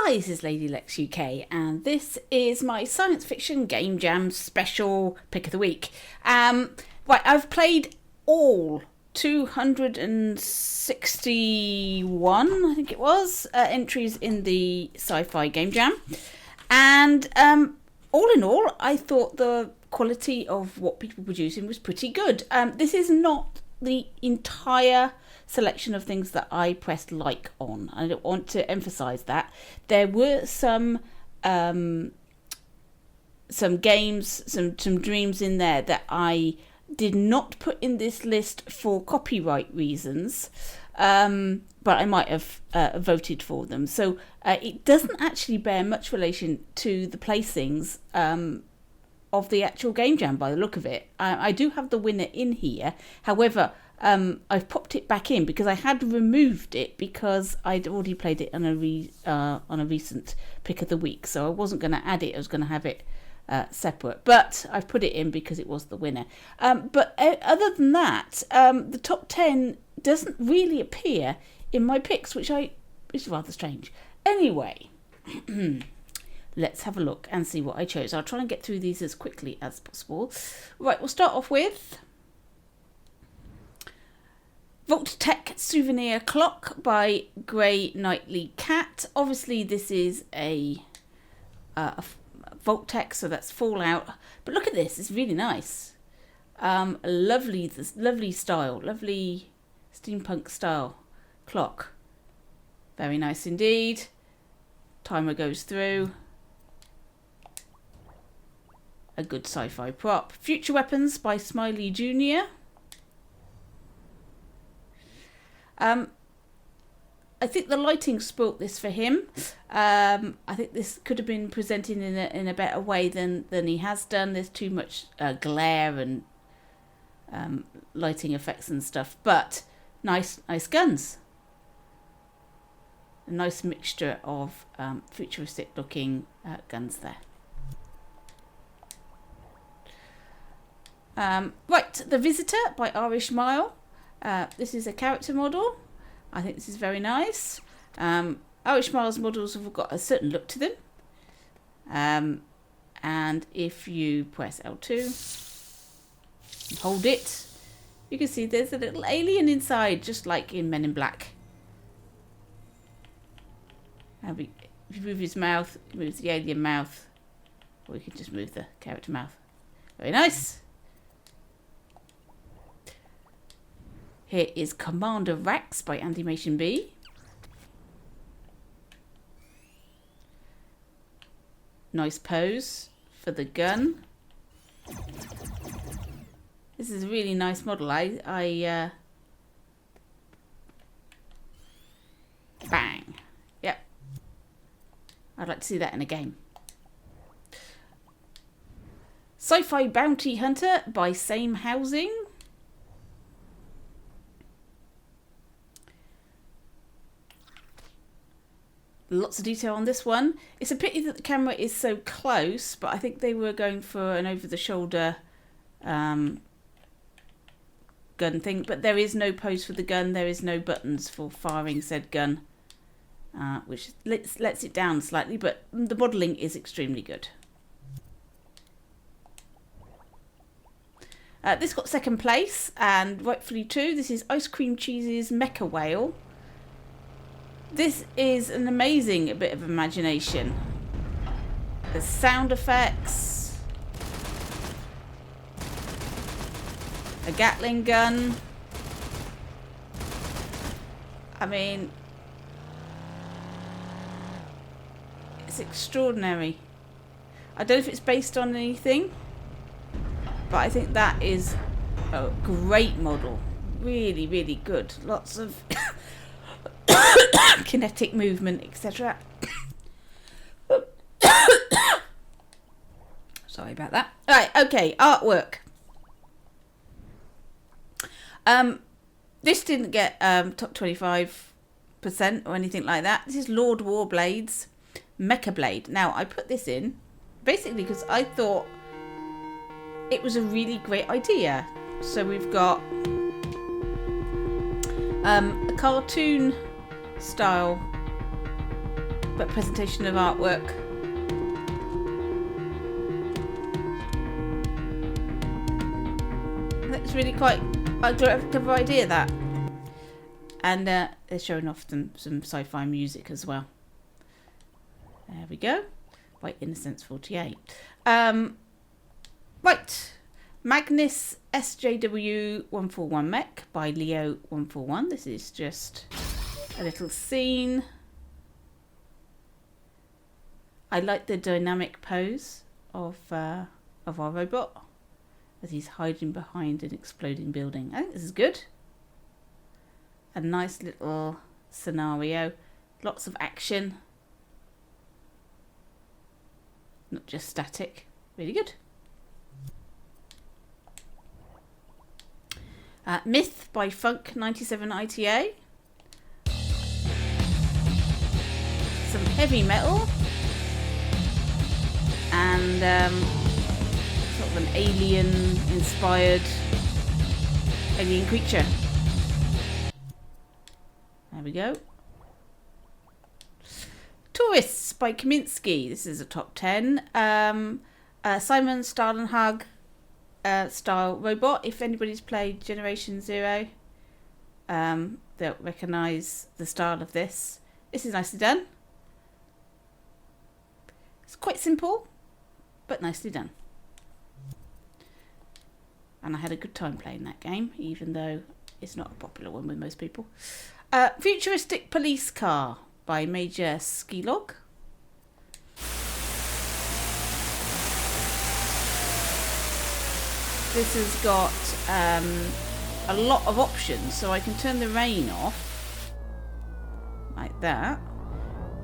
Hi, this is Lady Lex UK, and this is my Science Fiction Game Jam special pick of the week. Right, I've played all 261, I think it was, entries in the Sci-Fi Game Jam, and all in all, I thought the quality of what people were producing was pretty good. This is not the entire selection of things that I pressed like on. I don't want to emphasize that. There were some games, some dreams in there that I did not put in this list for copyright reasons, but I might have voted for them. So it doesn't actually bear much relation to the placings of the actual game jam by the look of it. I do have the winner in here. However, I've popped it back in because I had removed it because I'd already played it on a recent pick of the week, so I wasn't going to add it. I was going to have it separate, but I've put it in because it was the winner. But other than that, the top 10 doesn't really appear in my picks, which is rather strange. Anyway, let's have a look and see what I chose. I'll try and get through these as quickly as possible. Right, we'll start off with Voxel Souvenir Clock by Grey Nightly Cat. Obviously, this is a Voltec, so that's Fallout. But look at this; it's really nice. Lovely style, lovely steampunk style clock. Very nice indeed. Timer goes through. A good sci-fi prop. Future Weapons by Smiley Jr. I think the lighting spoilt this for him. I think this could have been presented in a better way than he has done. There's too much glare and lighting effects and stuff, but nice guns. A nice mixture of futuristic looking guns there. Right, The Visitor by Irish Mile. This is a character model. I think this is very nice. Irish Mile's models have got a certain look to them. And if you press L2 and hold it, you can see there's a little alien inside, just like in Men in Black. If you move his mouth, it moves the alien mouth. Or you can just move the character mouth. Very nice. Here is Commander Rex by Animation B. Nice pose for the gun. This is a really nice model. Bang. Yep. I'd like to see that in a game. Sci-Fi Bounty Hunter by Same Housing. Lots of detail on this one. It's a pity that the camera is so close, but I think they were going for an over-the-shoulder gun thing. But there is no pose for the gun. There is no buttons for firing said gun, which lets it down slightly, but the modelling is extremely good. This got second place, and rightfully too. This is Ice Cream Cheese's Mecha Whale. This is an amazing bit of imagination. The sound effects, a Gatling gun. I mean, it's extraordinary. I don't know if it's based on anything, but I think that is a great model. Really, really good. Lots of kinetic movement, etc. Sorry about that. Right, okay, artwork. This didn't get top 25% or anything like that. This is Lord Warblade's Mecha Blade. Now, I put this in basically because I thought it was a really great idea. So we've got a cartoon style but presentation of artwork. That's really quite a clever idea, that. And they're showing off some sci-fi music as well. There we go. By Innocence 48. Right. Magnus SJW 141 Mech by Leo 141. This is just a little scene. I like the dynamic pose of our robot as he's hiding behind an exploding building. I think this is good. A nice little scenario. Lots of action. Not just static. Really good. Myth by Funk 97 ITA. Some heavy metal. And sort of an alien-inspired alien creature. There we go. Tourists by Kaminsky. This is a top 10. Simon Stalenhag style robot. If anybody's played Generation Zero, they'll recognise the style of this. This is nicely done. It's quite simple, but nicely done. And I had a good time playing that game, even though it's not a popular one with most people. Futuristic police car by Major Skilog. This has got a lot of options, so I can turn the rain off like that.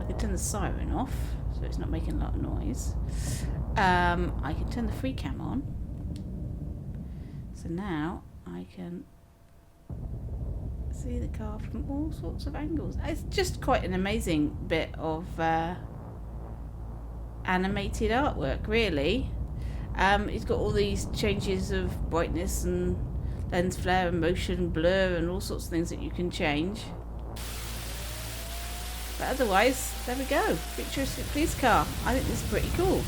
I can turn the siren off so it's not making a lot of noise. I can turn the free cam on, so now I can see the car from all sorts of angles. It's just quite an amazing bit of animated artwork, really. It's got all these changes of brightness and lens flare and motion blur and all sorts of things that you can change. But otherwise, there we go. Futuristic police car. I think this is pretty cool.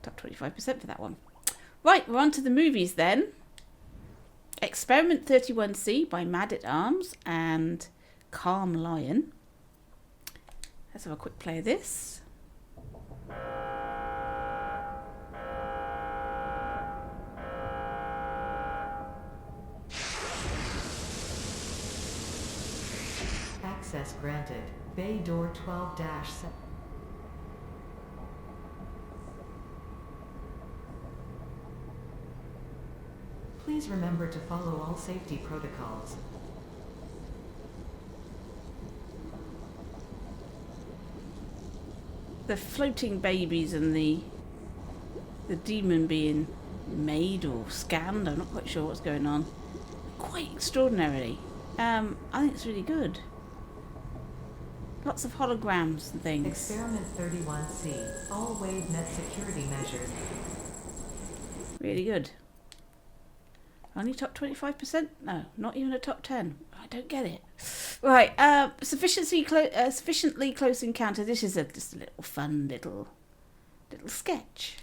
Top 25% for that one. Right, we're on to the movies then. Experiment 31C by Mad at Arms and Calm Lion. Let's have a quick play of this. Access granted. Bay door 12-7. Please remember to follow all safety protocols. The floating babies and the demon being made or scanned, I'm not quite sure what's going on. Quite extraordinarily. I think it's really good. Lots of holograms and things. Experiment 31C. All wave net security measures. Really good. Only top 25%? No, not even a top 10. I don't get it. Right, sufficiently close encounter. This is just a little fun little sketch.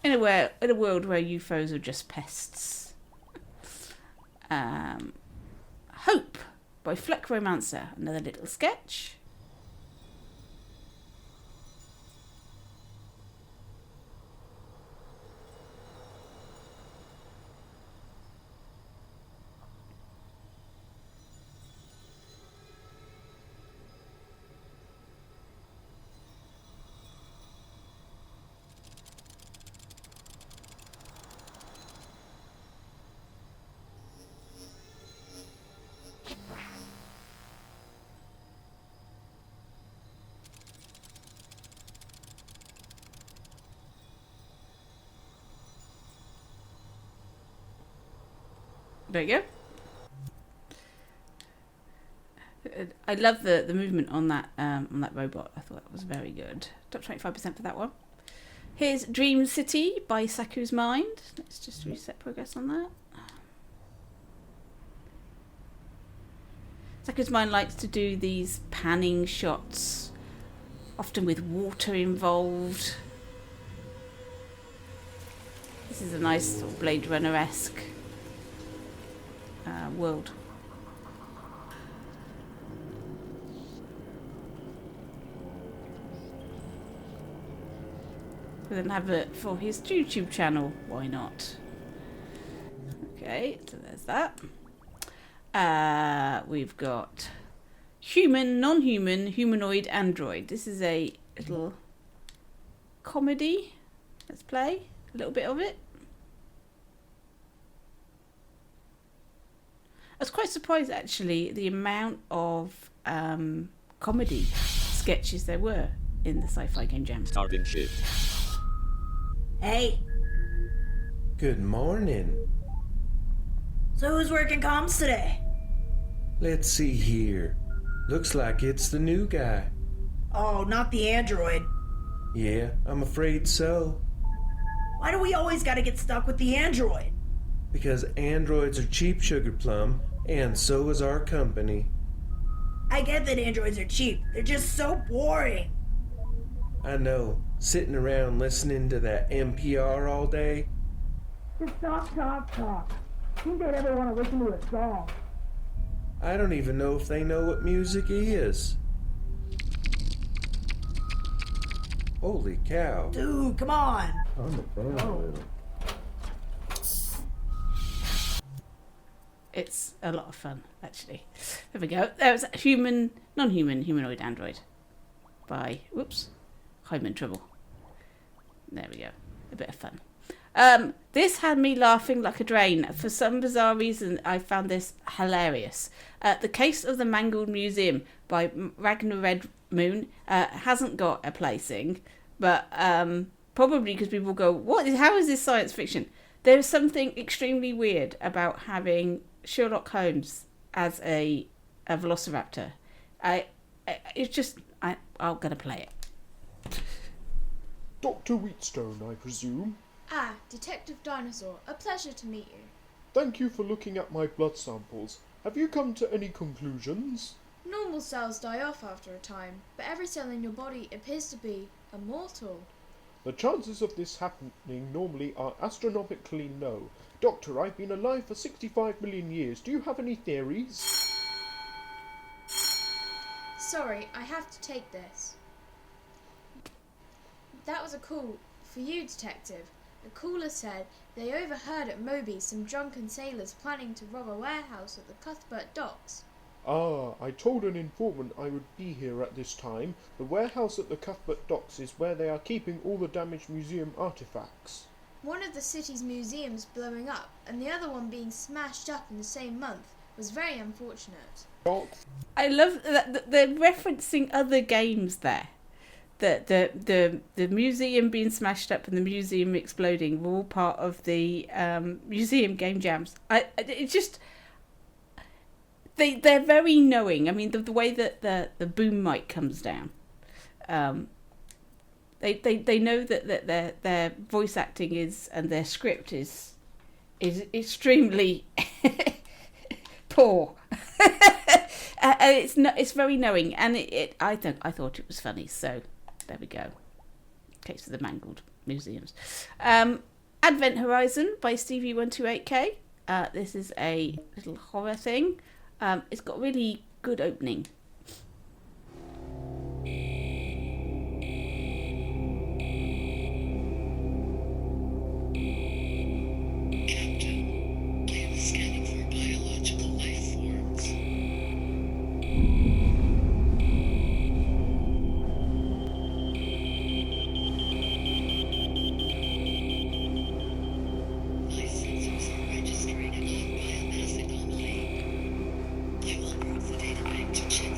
In a world where UFOs are just pests. Hope by Fleck Romancer. Another little sketch. There you go. I love the movement on that robot. I thought it was very good. Top 25% for that one. Here's Dream City by Saku's Mind. Let's just reset progress on that. Saku's Mind likes to do these panning shots, often with water involved. This is a nice sort of Blade Runner-esque world. We then have it for his YouTube channel. Why not? Okay, so there's that. We've got human, non-human, humanoid, android. This is a little comedy. Let's play a little bit of it. I was quite surprised actually the amount of comedy sketches there were in the Sci-Fi Game Jam. Starting shift. Hey, Good morning. so who's working comms today? Let's see here. Looks like it's the new guy. Oh, not the android. Yeah, I'm afraid so. Why do we always gotta get stuck with the android? Because androids are cheap, Sugar Plum, and so is our company. I get that androids are cheap. They're just so boring. I know, sitting around listening to that NPR all day. Just talk. Think they'd ever want to listen to a song. I don't even know if they know what music is. Holy cow. Dude, come on. It's a lot of fun, actually. There we go. There's human, non-human, humanoid, android by, whoops, Hyman Trouble. There we go. A bit of fun. This had me laughing like a drain. For some bizarre reason, I found this hilarious. The Case of the Mangled Museum by Ragnar Red Moon hasn't got a placing, but probably because people go, how is this science fiction? There's something extremely weird about having Sherlock Holmes as a velociraptor. I'm going to play it. Dr. Wheatstone, I presume. Ah, Detective Dinosaur, a pleasure to meet you. Thank you for looking at my blood samples. Have you come to any conclusions? Normal cells die off after a time, but every cell in your body appears to be immortal. The chances of this happening normally are astronomically low. Doctor, I've been alive for 65 million years. Do you have any theories? Sorry, I have to take this. That was a call for you, Detective. The caller said they overheard at Moby some drunken sailors planning to rob a warehouse at the Cuthbert docks. Ah, I told an informant I would be here at this time. The warehouse at the Cuthbert docks is where they are keeping all the damaged museum artifacts. One of the city's museums blowing up and the other one being smashed up in the same month was very unfortunate. I love that they're referencing other games there. The museum being smashed up and the museum exploding were all part of the museum game jams. They're very knowing. I mean, the way that the boom mic comes down, they know that their voice acting is and their script is extremely poor. And it's very knowing, and I thought it was funny. So there we go. Case of the Mangled Museums. Advent Horizon by Stevie128K. This is a little horror thing. It's got really good opening. Captain, I am scanning for biological life forms. My sensors are registering a non-biomass anomaly. I will probe the data bank to check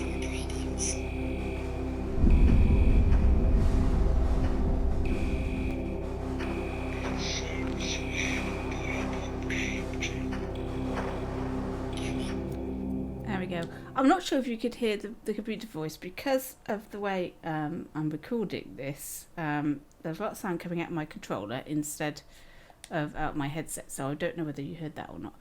I'm not sure if you could hear the computer voice because of the way I'm recording this. There's a lot of sound coming out of my controller instead of out my headset, so I don't know whether you heard that or not.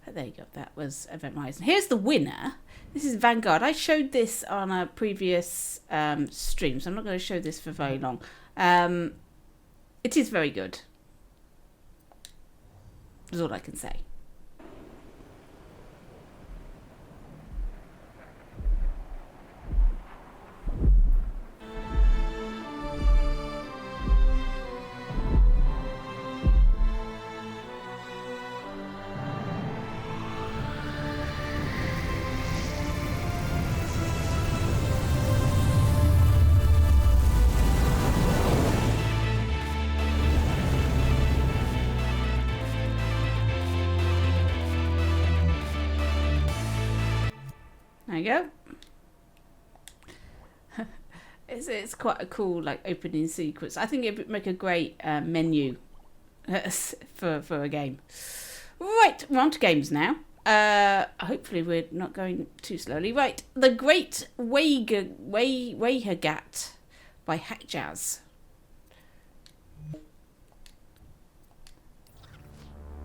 But there you go, that was Event Horizon. Here's the winner. This is Vanguard. I showed this on a previous stream, so I'm not going to show this for very long. It is very good. That's all I can say. There you go. It's quite a cool like opening sequence. I think it would make a great menu for a game. Right, we're on to games now. Hopefully we're not going too slowly. Right, The Great Wagergat by Hackjazz.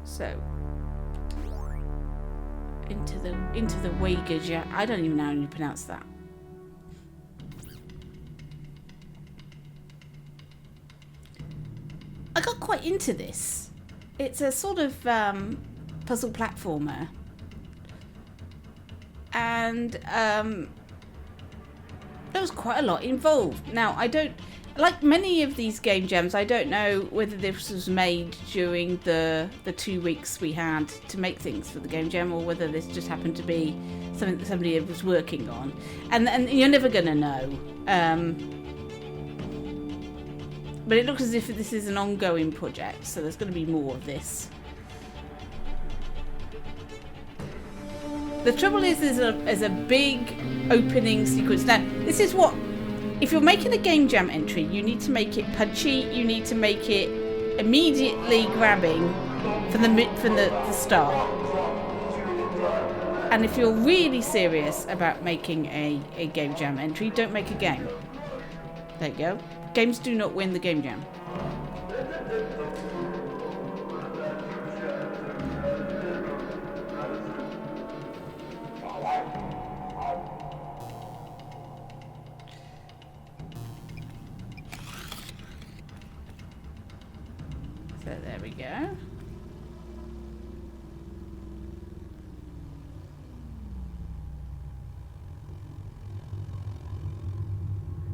So into the Wagergat. I don't even know how you pronounce that. I got quite into this. It's a sort of puzzle platformer, and there was quite a lot involved. Now, I don't, like many of these game jams, I don't know whether this was made during the 2 weeks we had to make things for the game jam, or whether this just happened to be something that somebody was working on, and you're never gonna know. But it looks as if this is an ongoing project, so there's going to be more of this. The trouble is there's a big opening sequence. Now, this is what, if you're making a game jam entry, you need to make it punchy, you need to make it immediately grabbing from the start. And if you're really serious about making a game jam entry, don't make a game. There you go. Games do not win the game jam. So there we go.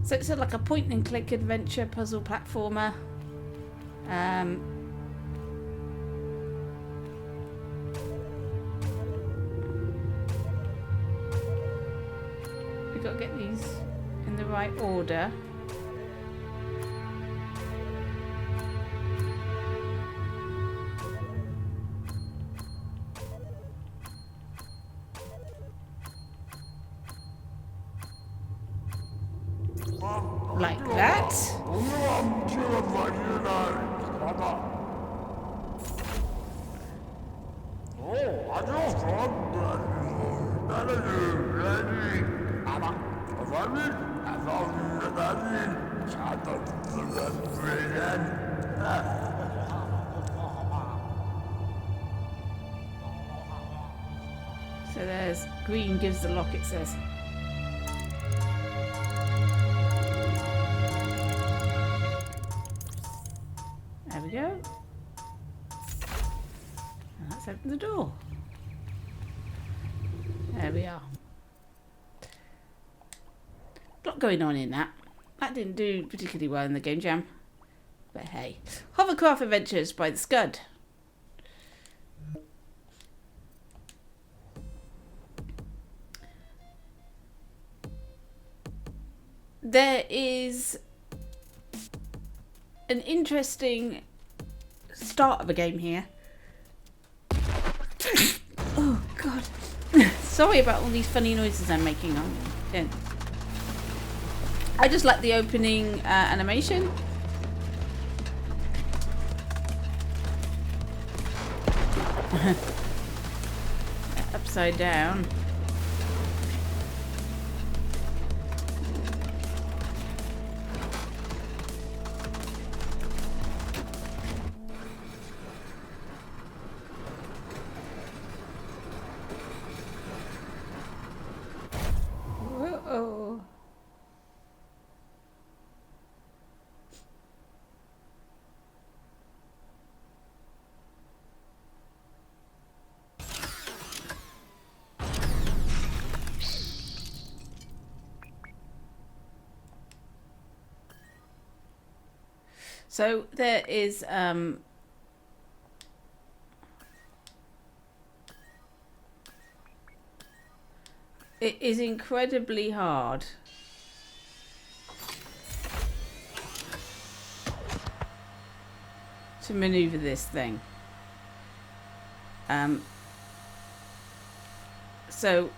So it's like a point and click adventure puzzle platformer. We've got to get these in the right order. Like that. So there's green gives the lock, it says. There we go. And let's open the door. There we are. A lot going on in that. That didn't do particularly well in the game jam. But hey. Hovercraft Adventures by the Scud. There is an interesting start of a game here. Oh god. Sorry about all these funny noises I'm making on it. I just like the opening animation. Upside down. So there is it is incredibly hard to maneuver this thing. So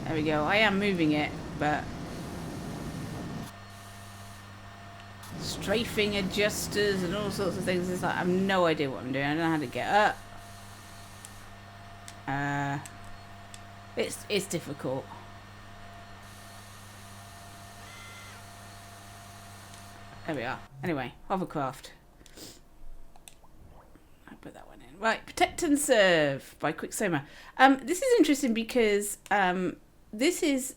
there we go. I am moving it, but strafing adjusters and all sorts of things. It's like I have no idea what I'm doing. I don't know how to get up. It's difficult. There we are. Anyway, Hovercraft. I'll put that one in. Right, Protect and Serve by Quicksilver. This is interesting because this is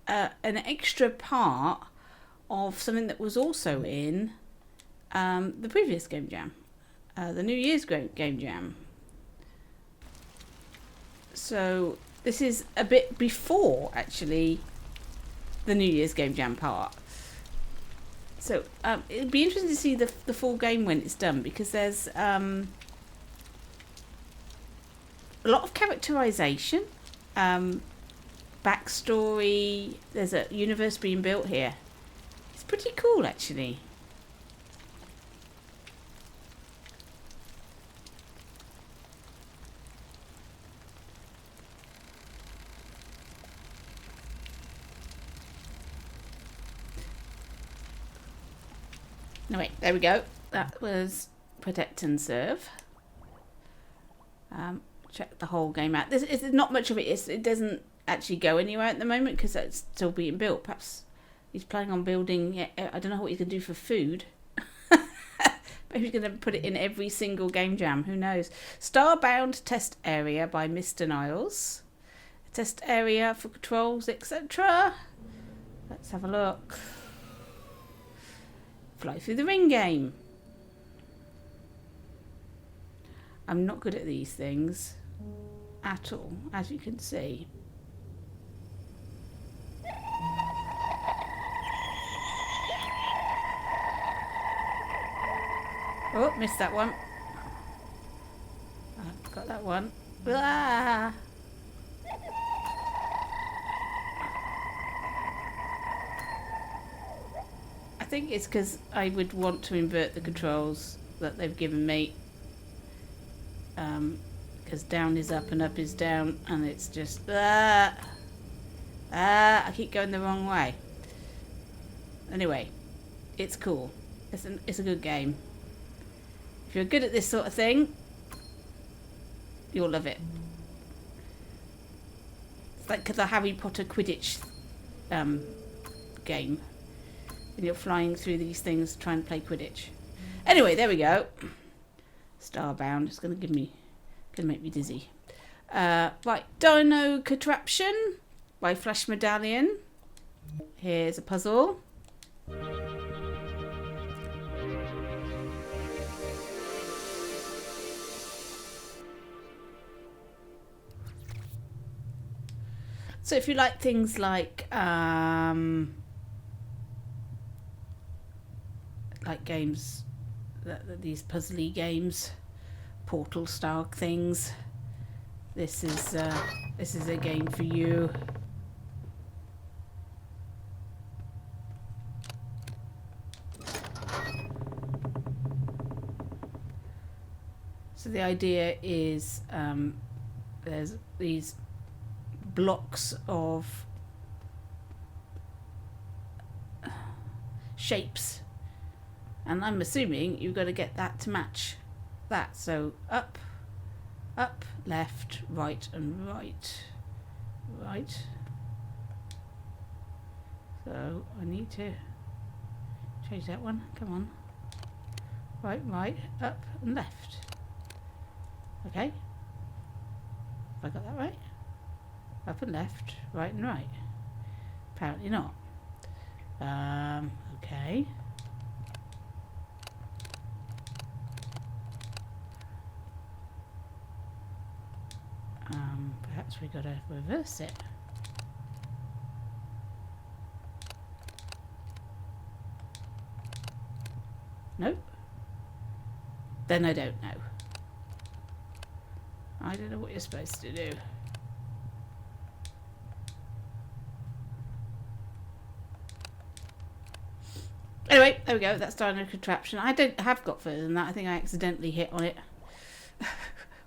an extra part of something that was also in the previous Game Jam, the New Year's Game Jam. So this is a bit before actually the New Year's Game Jam part. So it'd be interesting to see the full game when it's done, because there's a lot of characterization, backstory. There's a universe being built here. It's pretty cool, actually. Anyway, there we go. That was Protect and Serve. Check the whole game out. There's not much of it. It doesn't actually go anywhere at the moment because it's still being built. Perhaps he's planning on building. I don't know what he's going to do for food. Maybe he's going to put it in every single game jam. Who knows? Starbound Test Area by Mr. Niles. Test area for controls, etc. Let's have a look. Fly through the ring game. I'm not good at these things at all, as you can see. Oh, missed that one. I've got that one. Ah! I think it's because I would want to invert the controls that they've given me. Because down is up and up is down, and it's just I keep going the wrong way. Anyway, it's cool. It's a good game. If you're good at this sort of thing, you'll love it. It's like the Harry Potter Quidditch game. And you're flying through these things trying to play Quidditch. Anyway, there we go. Starbound. It's going to make me dizzy. Right, Dino Contraption by Flash Medallion. Here's a puzzle. So if you like things like games, these puzzly games, Portal style things, this is a game for you. So the idea is there's these blocks of shapes, and I'm assuming you've got to get that to match that. So up, left, right, and right. So I need to change that one. Come on. Right, up, and left. Okay. Have I got that right? Up and left, right and right. Apparently not. Okay. Perhaps we gotta reverse it. Nope. Then I don't know. I don't know what you're supposed to do. Anyway, there we go. That's done a contraption. I have got further than that. I think I accidentally hit on it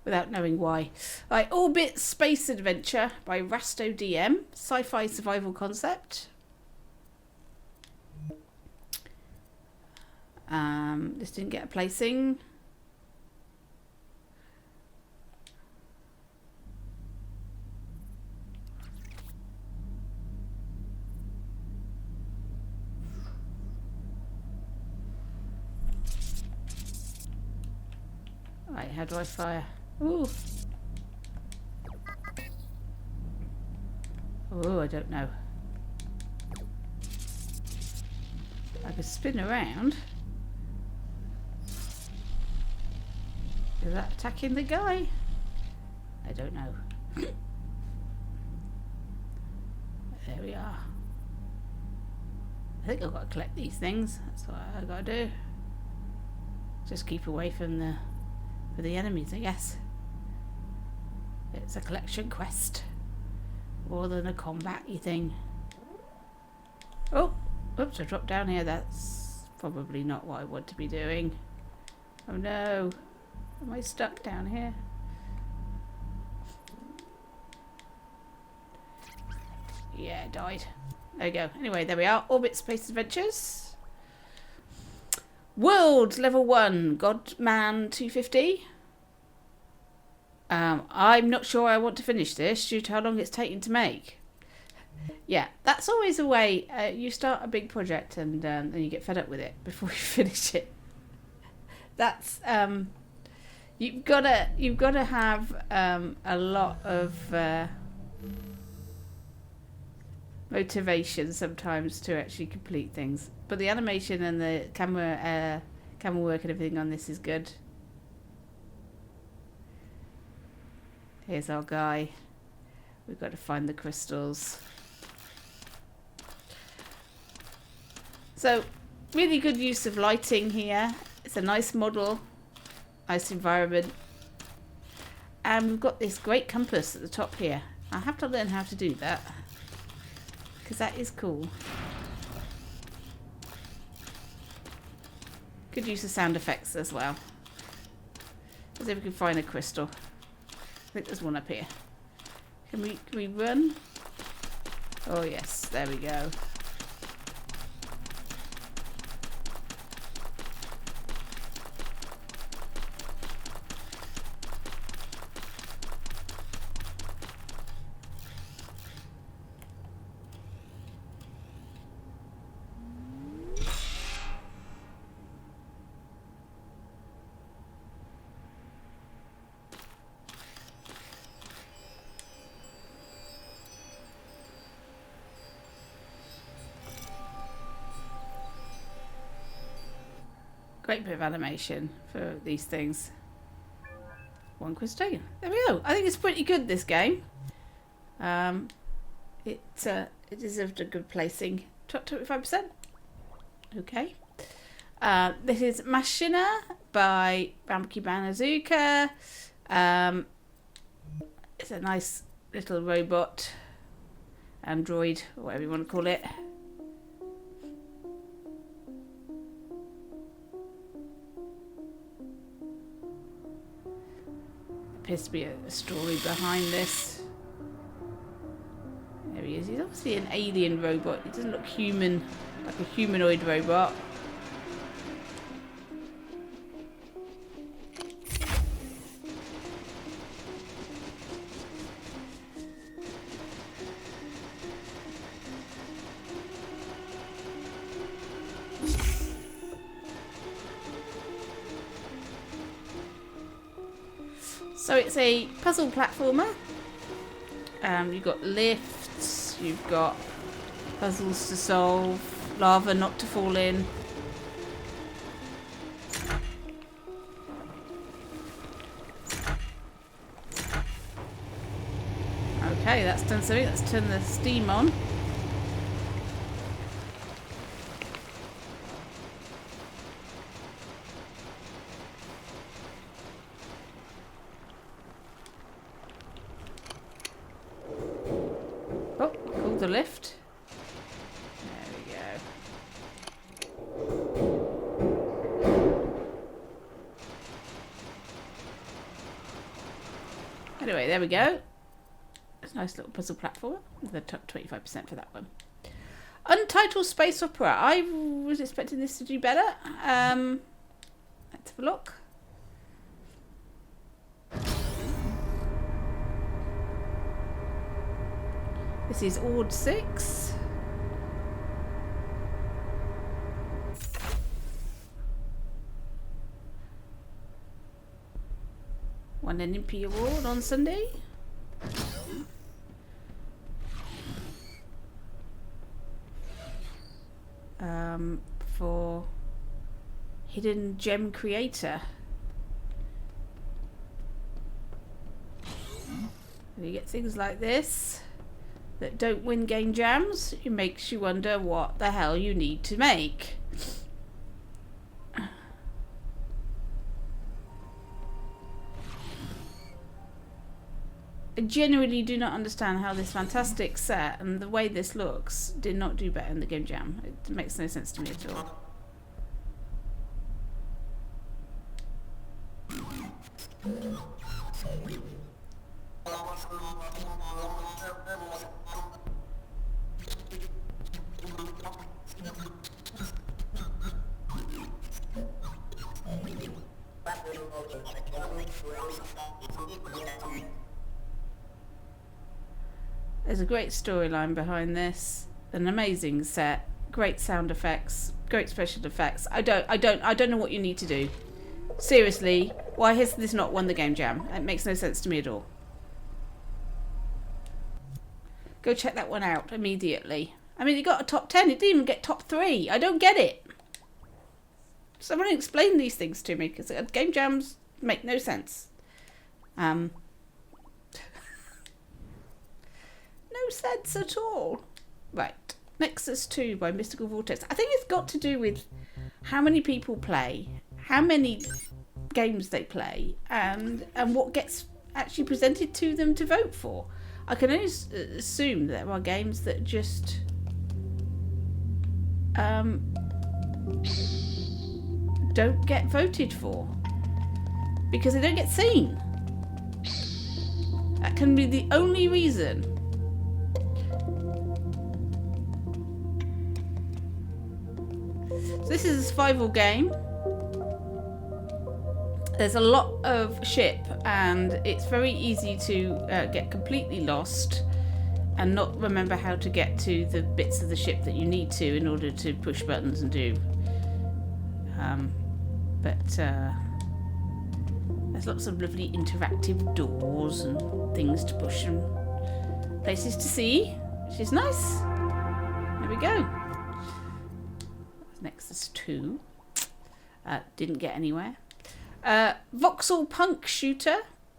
without knowing why. Right, Orbit Space Adventure by Rasto DM. Sci-fi survival concept. This didn't get a placing. Right, how do I fire? Ooh. Oh, I don't know. I could spin around. Is that attacking the guy? I don't know. There we are. I think I've got to collect these things. That's what I've got to do. Just keep away from the enemies, I guess. It's a collection quest. More than a combat-y thing. Oh! Oops, I dropped down here. That's probably not what I want to be doing. Oh no! Am I stuck down here? Yeah, died. There we go. Anyway, there we are. Orbit Space Adventures. World Level 1. Godman 250. I'm not sure I want to finish this due to how long it's taken to make. Yeah, that's always a way. You start a big project and then you get fed up with it before you finish it. That's you've gotta have a lot of motivation sometimes to actually complete things. But the animation and the camera work and everything on this is good. Here's our guy. We've got to find the crystals. So, really good use of lighting here. It's a nice model, nice environment. And we've got this great compass at the top here. I have to learn how to do that, because that is cool. Good use of sound effects as well. Let's see if we can find a crystal. I think there's one up here. Can we run? Oh yes, there we go. Great bit of animation for these things. One crystal. There we go. I think it's pretty good, this game. It deserved a good placing. 25%. Okay. This is Machina by Bamki Banazuka. It's a nice little robot, android, or whatever you want to call it. Appears to be a story behind this. There he is. He's obviously an alien robot. He doesn't look human, like a humanoid robot. So it's a puzzle platformer. You've got lifts, you've got puzzles to solve, lava not to fall in. Okay, that's done something. Let's turn the steam on. Oh, call the lift. There we go. Anyway, there we go. It's a nice little puzzle platform. The top 25% for that one. Untitled space opera. I was expecting this to do better. Let's have a look. This is Ord 6. Won an Impy Award on Sunday. For Hidden Gem Creator. You get things like this that don't win game jams. It makes you wonder what the hell you need to make. I genuinely do not understand how this fantastic set and the way this looks did not do better in the game jam. It makes no sense to me at all. There's a great storyline behind this, an amazing set, great sound effects, great special effects. I don't know what you need to do. Seriously, why has this not won the game jam? It makes no sense to me at all. Go check that one out immediately. I mean, it got a top 10. It didn't even get top 3. I don't get it. Someone explain these things to me, because game jams make no sense. No sense at all. Right. Nexus 2 by Mystical Vortex. I think it's got to do with how many people play, how many games they play, and what gets actually presented to them to vote for. I can only assume there are games that just don't get voted for because they don't get seen. That can be the only reason. So this is a survival game. There's a lot of ship and it's very easy to get completely lost and not remember how to get to the bits of the ship that you need to in order to push buttons and do. There's lots of lovely interactive doors and things to push and places to see, which is nice. There we go. Nexus 2. Didn't get anywhere. Voxel Punk Shooter.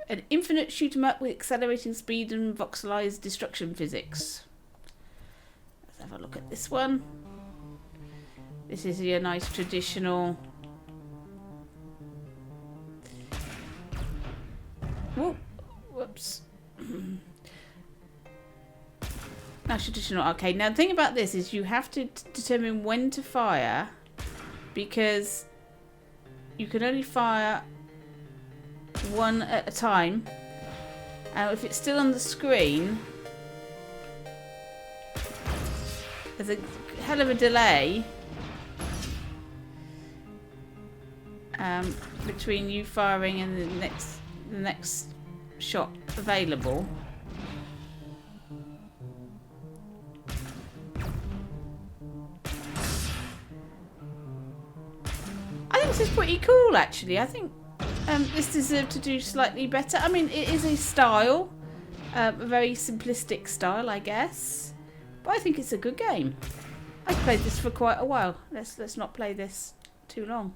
An infinite shoot 'em up with accelerating speed and voxelized destruction physics. Let's have a look at this one. This is your nice traditional... Whoa, whoops. Nice traditional arcade. Now the thing about this is you have to determine when to fire, because you can only fire one at a time, and if it's still on the screen there's a hell of a delay between you firing and the next shot available. I think this is pretty cool actually. I think this deserved to do slightly better. I mean, it is a style, a very simplistic style, I guess, but I think it's a good game. I've played this for quite a while. Let's not play this too long.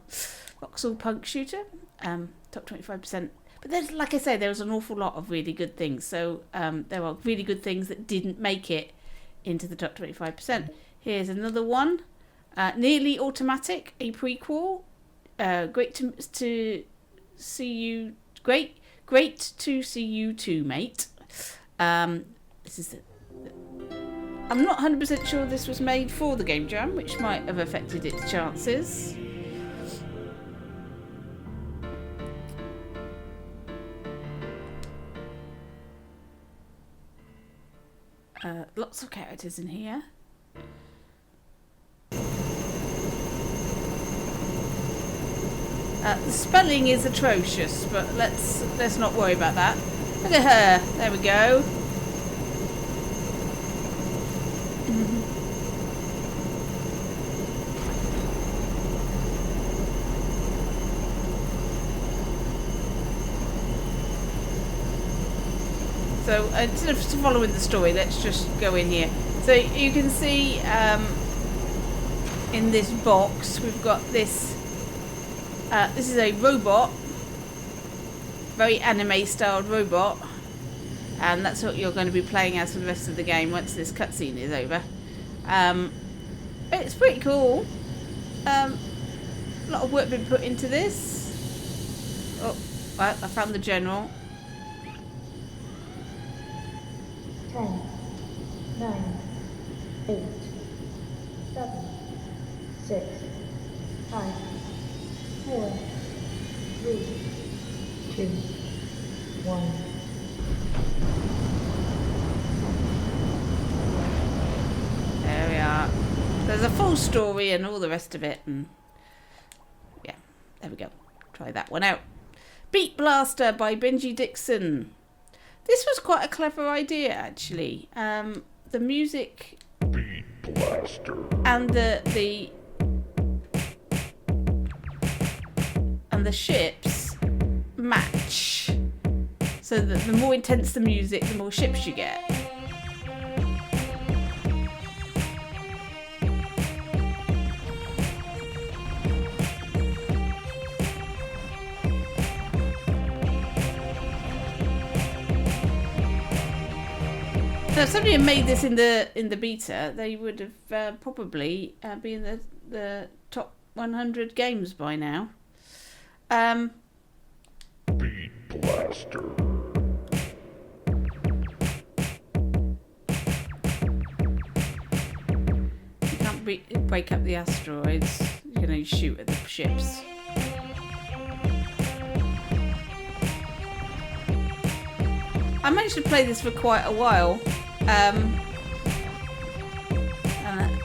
Voxel Punk Shooter, top 25%. But there's, like I say, there was an awful lot of really good things. So there are really good things that didn't make it into the top 25%. Here's another one. Nearly Automatic, a prequel. Great to see you. Great to see you too, mate. This is. I'm not 100% sure this was made for the Game Jam, which might have affected its chances. Lots of characters in here. The spelling is atrocious, but let's not worry about that. Look at her. There we go. So instead of following the story, let's just go in here. So you can see in this box we've got this. This is a robot, very anime-styled robot, and that's what you're going to be playing as for the rest of the game once this cutscene is over. It's pretty cool. A lot of work been put into this. Oh, well, I found the general. 10, 9, 8, 7, 6, 5, 4, 3, 2, 1. There we are. There's a full story and all the rest of it, and yeah, there we go. Try that one out. Beat Blaster by Benji Dixon. This was quite a clever idea, actually. The music and the ships match, so that the more intense the music, the more ships you get. Now, if somebody had made this in the beta, they would have probably been in the top 100 games by now. Beat Blaster. You can't break up the asteroids. You can only shoot at the ships. I managed to play this for quite a while. And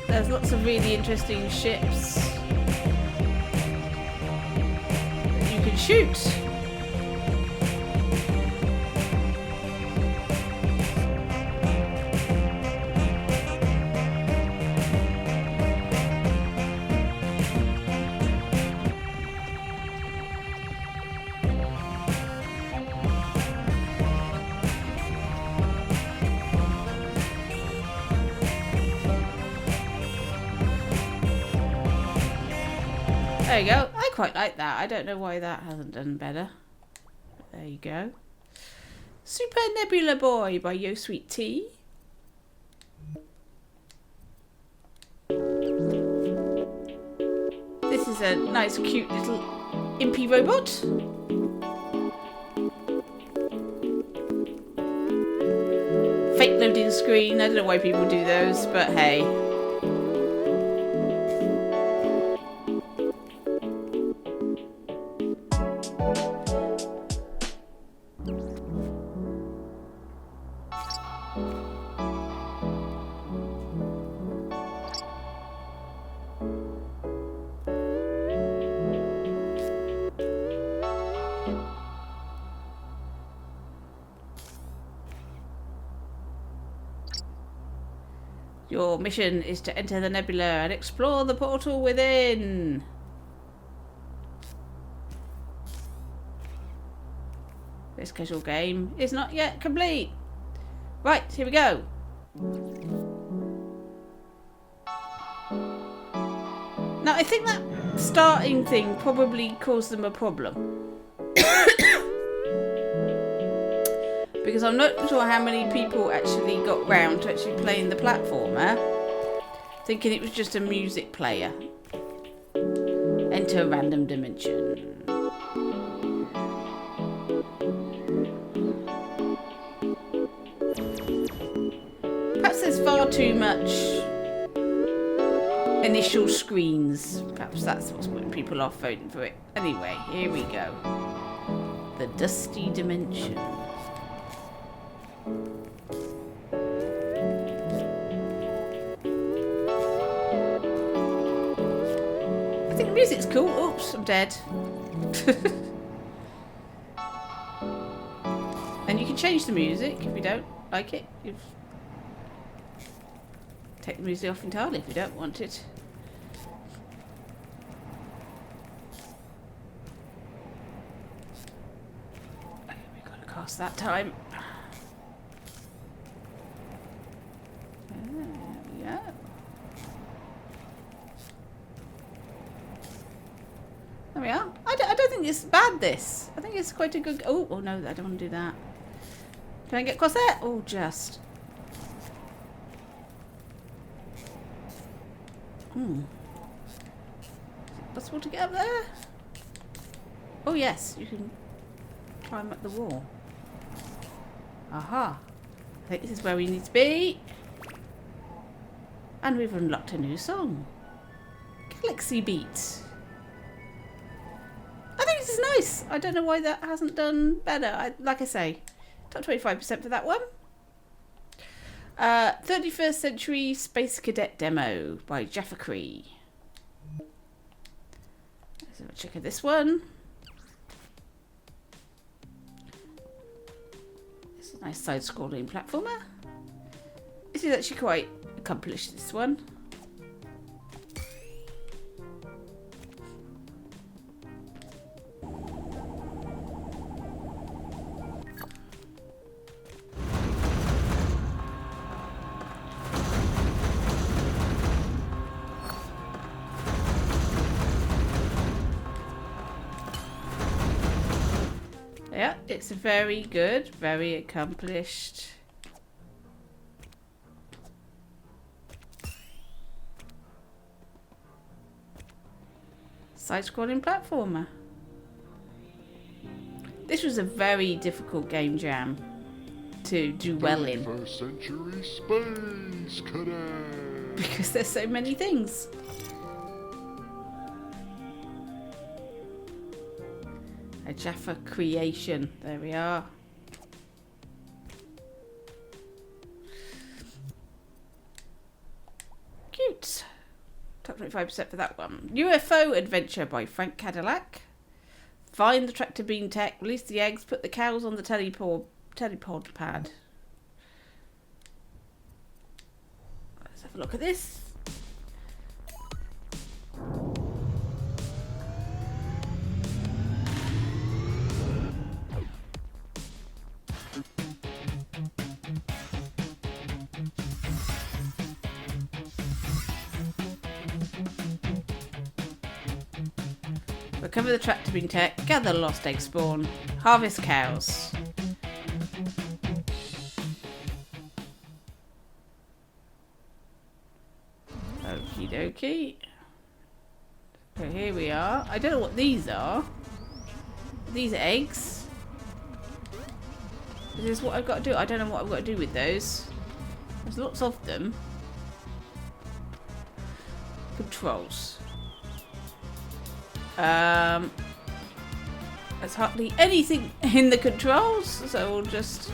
there's lots of really interesting ships that you can shoot. There you go. I quite like that. I don't know why that hasn't done better. But there you go. Super Nebula Boy by Yo Sweet Tea. This is a nice, cute little impy robot. Fake loading screen. I don't know why people do those, but hey. Your mission is to enter the nebula and explore the portal within. This casual game is not yet complete. Right, here we go. Now, I think that starting thing probably caused them a problem. Because I'm not sure how many people actually got round to actually playing the platformer, thinking it was just a music player. Enter a random dimension. Perhaps there's far too much initial screens. Perhaps that's what's putting people off voting for it. Anyway, here we go. The Dusty Dimension. I think the music's cool. Oops, I'm dead. And you can change the music if you don't like it. Take the music off entirely if you don't want it. Okay, we got to cast that time. There we go. There we are. I don't think it's bad, this. I think it's quite a good... Oh no, I don't want to do that. Can I get across there? Oh, just... Possible to get up there? Oh yes, you can climb up the wall. Aha. I think this is where we need to be. And we've unlocked a new song. Galaxy Beat. I think this is nice. I don't know why that hasn't done better. Like I say, top 25% for that one. 31st Century Spacecadet Demo by Jaffa Cree. Let's have a check of this one. It's a nice side-scrolling platformer. This is actually quite accomplished, this one. Yeah, it's very good, very accomplished. Side-scrolling platformer. This was a very difficult game jam to do well in. 21st Century Space Cadet. Because there's so many things. A Jaffa creation. There we are. Cute. Top 25% for that one. UFO Adventure by Frank Cadillac. Find the tractor beam tech. Release the eggs. Put the cows on the telepod pad. Let's have a look at this. Recover the tractor beam tech, gather lost egg spawn, harvest cows. Okie dokie. So here we are. I don't know what these are. These are eggs. Is this what I've got to do? I don't know what I've got to do with those. There's lots of them. Controls. There's hardly anything in the controls, so we'll just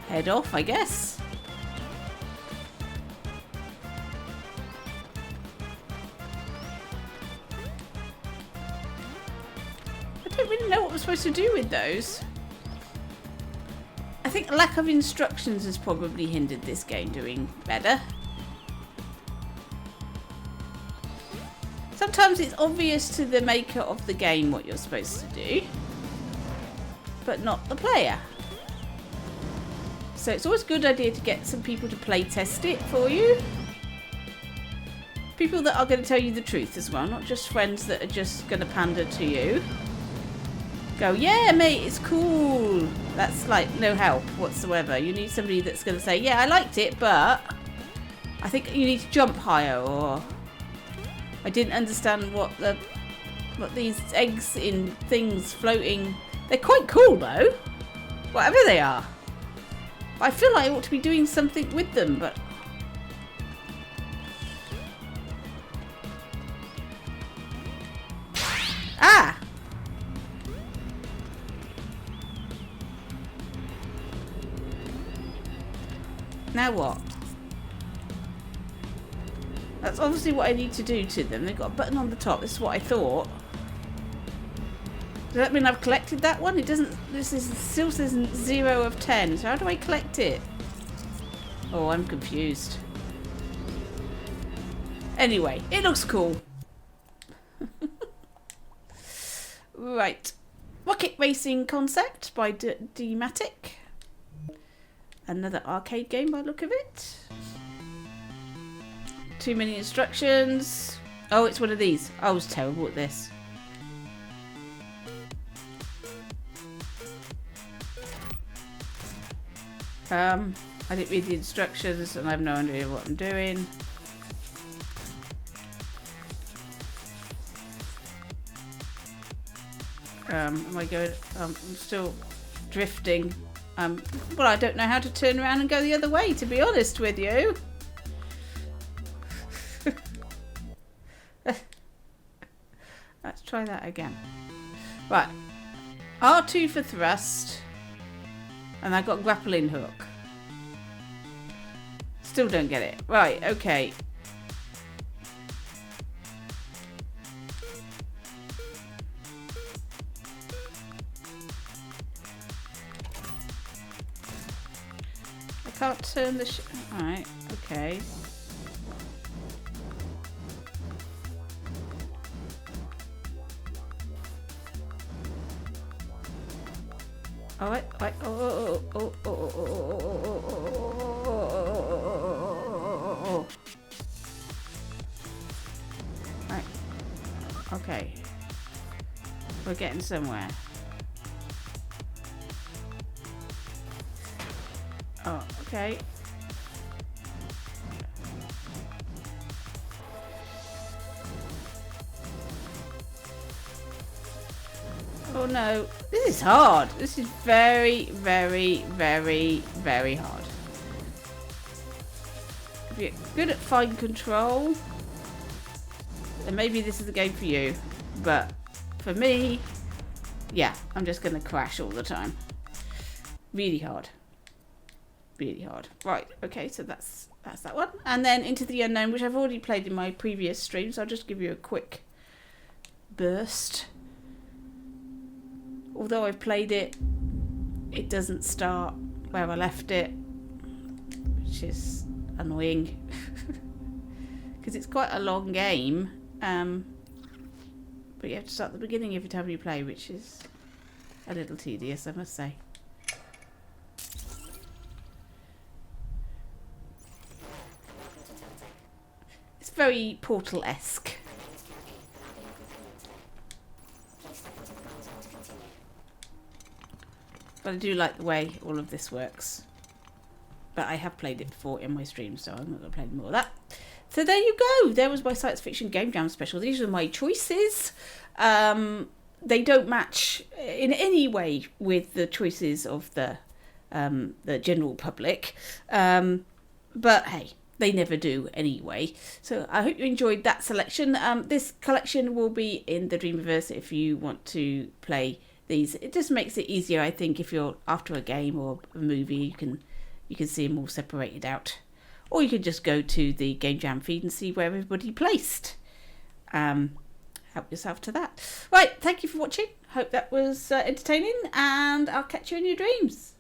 head off, I guess. I don't really know what we're supposed to do with those. I think lack of instructions has probably hindered this game doing better. Sometimes it's obvious to the maker of the game what you're supposed to do, but not the player. So it's always a good idea to get some people to play test it for you. People that are going to tell you the truth as well, not just friends that are just going to pander to you. go, yeah, mate, it's cool. That's like no help whatsoever. You need somebody that's going to say, yeah, I liked it, but I think you need to jump higher, or I didn't understand what these eggs in things floating. They're quite cool though, whatever they are. I feel like I ought to be doing something with them, but ah! Now what? That's obviously what I need to do to them. They've got a button on the top. This is what I thought. Does that mean I've collected that one? It doesn't. Still says 0 of 10. So how do I collect it? Oh, I'm confused. Anyway, it looks cool. Right. Rocket Racing Concept by D-Matic. Another arcade game by the look of it. Too many instructions. Oh, it's one of these. I was terrible at this. I didn't read the instructions and I have no idea what I'm doing. Am I going? I'm still drifting. Well, I don't know how to turn around and go the other way, to be honest with you. Let's try that again. Right. R2 for thrust. And I've got grappling hook. Still don't get it. Right, okay. I can't turn the Alright, okay. Alright, Right. Okay. We're getting somewhere. Oh, okay. Oh no, this is hard. This is very, very, very, very hard. If you're good at fine control, then maybe this is the game for you. But for me, yeah, I'm just going to crash all the time. Really hard. Really hard. Right, okay, so that's that one. And then Into the Unknown, which I've already played in my previous stream, so I'll just give you a quick burst. Although I've played it, it doesn't start where I left it, which is annoying because it's quite a long game, but you have to start at the beginning every time you play, which is a little tedious, I must say. It's very Portal-esque. But I do like the way all of this works. But I have played it before in my stream, so I'm not going to play any more of that. So there you go. There was my Science Fiction Game Jam special. These are my choices. They don't match in any way with the choices of the general public. But hey, they never do anyway. So I hope you enjoyed that selection. This collection will be in the Dreamverse if you want to play these. It just makes it easier, I think, if you're after a game or a movie, you can see them all separated out, or you can just go to the Game Jam feed and see where everybody placed. Help yourself to that. Right, thank you for watching. Hope that was entertaining, and I'll catch you in your dreams.